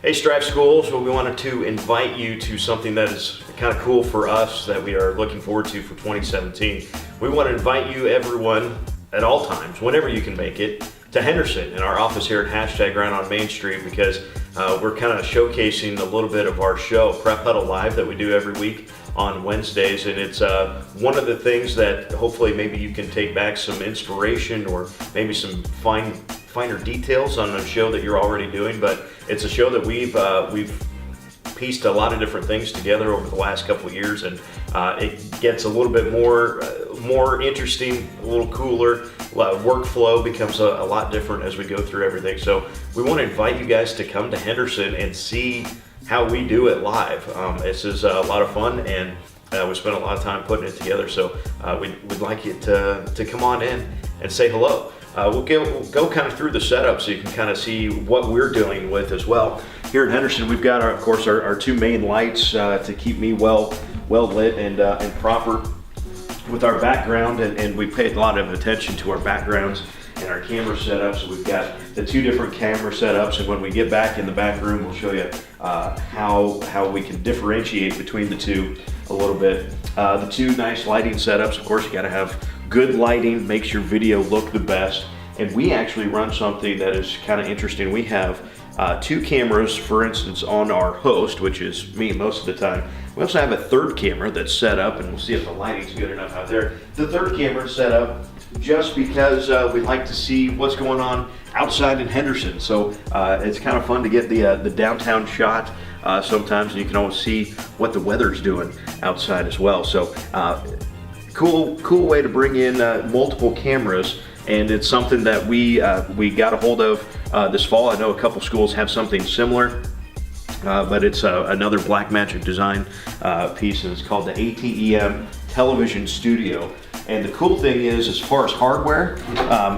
Hey Strive Schools, well, we wanted to invite you to something that is kind of cool for us that we are looking forward to for 2017. We want to invite you, everyone, at all times, whenever you can make it, to Henderson in our office here at Hashtag Grind on Main Street, because we're kind of showcasing a little bit of our show, Prep Huddle Live, that we do every week on Wednesdays, and it's one of the things that hopefully maybe you can take back some inspiration or maybe some finer details on a show that you're already doing. But it's a show that we've pieced a lot of different things together over the last couple of years, and it gets a little bit more interesting, a little cooler. Workflow becomes a lot different as we go through everything. So we want to invite you guys to come to Henderson and see how we do it live. This is a lot of fun, and we spent a lot of time putting it together. So we'd like you to come on in and say hello. We'll go kind of through the setup so you can kind of see what we're dealing with as well. Here at Henderson, we've got, of course, our two main lights to keep me well lit and proper with our background, and we paid a lot of attention to our backgrounds and our camera setups. We've got the two different camera setups, and when we get back in the back room, we'll show you how we can differentiate between the two a little bit. The two nice lighting setups, of course, you got to have good lighting, makes your video look the best. And we actually run something that is kind of interesting. We have two cameras, for instance, on our host, which is me most of the time. We also have a third camera that's set up, and we'll see if the lighting's good enough out there. The third camera is set up just because we like to see what's going on outside in Henderson. So it's kind of fun to get the downtown shot sometimes, and you can always see what the weather's doing outside as well. So cool way to bring in multiple cameras, and it's something that we got a hold of this fall. I know a couple schools have something similar, but it's another Blackmagic design piece, and it's called the ATEM Television Studio. And the cool thing is, as far as hardware,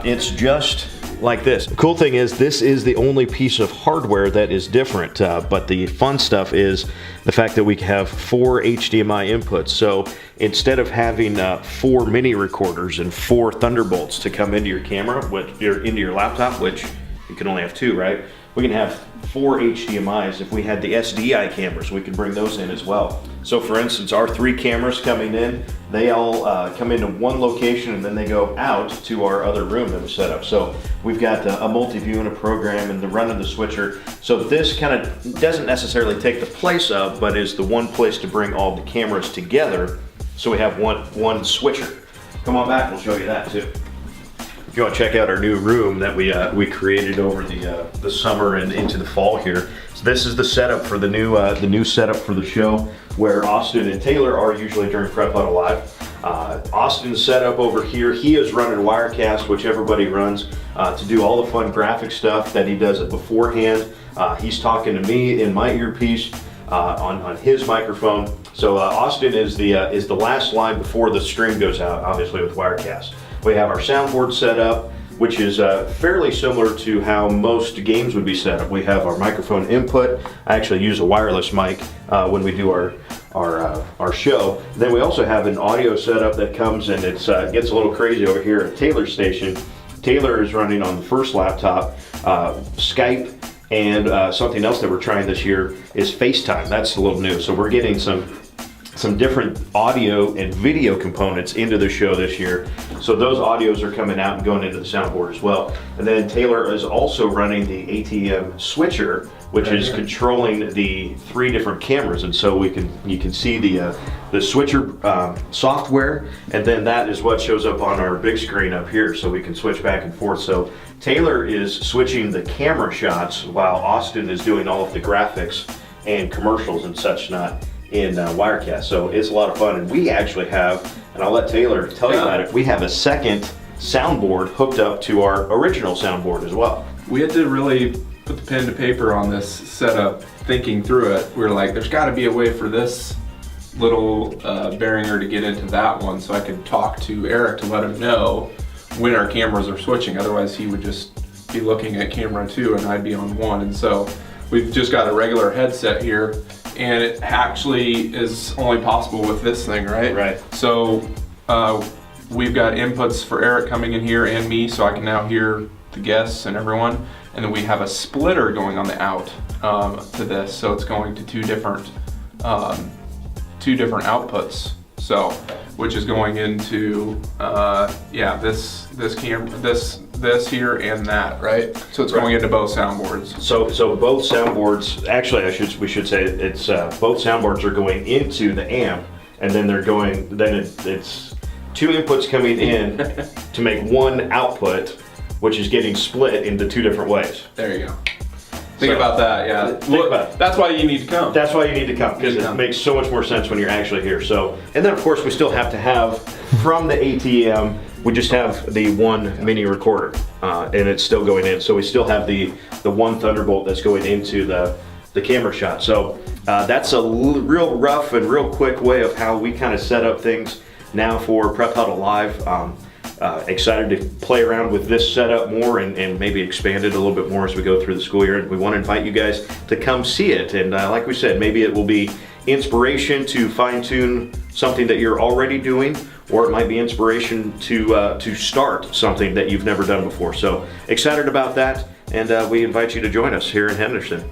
it's just like this. The cool thing is, this is the only piece of hardware that is different, but the fun stuff is the fact that we have 4 HDMI inputs. So instead of having 4 mini recorders and 4 Thunderbolts to come into your camera, into your laptop, which you can only have 2, right? We can have 4 HDMIs. If we had the SDI cameras, we can bring those in as well. So for instance, our 3 cameras coming in, they all come into one location, and then they go out to our other room that was set up. So we've got a multi-view and a program and the run of the switcher. So this kind of doesn't necessarily take the place of, but is the one place to bring all the cameras together. So we have one switcher. Come on back, we'll show you that too. If you want to check out our new room that we created over the summer and into the fall here. So this is the setup for the new setup for the show, where Austin and Taylor are usually during Prep Huddle Live. Austin's setup over here, he is running Wirecast, which everybody runs, to do all the fun graphic stuff that he does it beforehand. He's talking to me in my earpiece on his microphone. So Austin is the last line before the stream goes out, obviously with Wirecast. We have our soundboard set up, which is fairly similar to how most games would be set up. We have our microphone input. I actually use a wireless mic when we do our show. Then we also have an audio setup that comes, and it gets a little crazy over here at Taylor's station. Taylor is running on the first laptop Skype, and something else that we're trying this year is FaceTime. That's a little new. So we're getting some different audio and video components into the show this year. So those audios are coming out and going into the soundboard as well. And then Taylor is also running the ATEM switcher, which is controlling the 3 different cameras. And so you can see the switcher software, and then that is what shows up on our big screen up here, so we can switch back and forth. So Taylor is switching the camera shots while Austin is doing all of the graphics and commercials and such not in Wirecast. So it's a lot of fun, and we actually have, and I'll let Taylor tell you about it, we have a second soundboard hooked up to our original soundboard as well. We had to really put the pen to paper on this setup, thinking through it. We were like, there's got to be a way for this little Behringer to get into that one, so I could talk to Eric to let him know when our cameras are switching. Otherwise he would just be looking at camera 2 and I'd be on 1. And so we've just got a regular headset here, and it actually is only possible with this thing, right? Right. So we've got inputs for Eric coming in here and me, so I can now hear the guests and everyone. and then we have a splitter going on the out to this, so it's going to two different outputs. So, which is going into this here and that, right? So it's going into both soundboards. So both soundboards, actually we should say it's both soundboards are going into the amp, and then it's two inputs coming in to make one output, which is getting split into two different ways. There you go. Think about that, yeah. Think about it. That's why you need to come. That's why you need to come, because it makes so much more sense when you're actually here. So, and then of course we still have to have, from the ATM, we just have the one mini recorder, and it's still going in. So we still have the one Thunderbolt that's going into the camera shot. So that's a real rough and real quick way of how we kind of set up things now for Prep Huddle Live. Excited to play around with this setup more and maybe expand it a little bit more as we go through the school year. And we want to invite you guys to come see it. And like we said, maybe it will be inspiration to fine tune something that you're already doing, or it might be inspiration to start something that you've never done before. So excited about that, and we invite you to join us here in Henderson.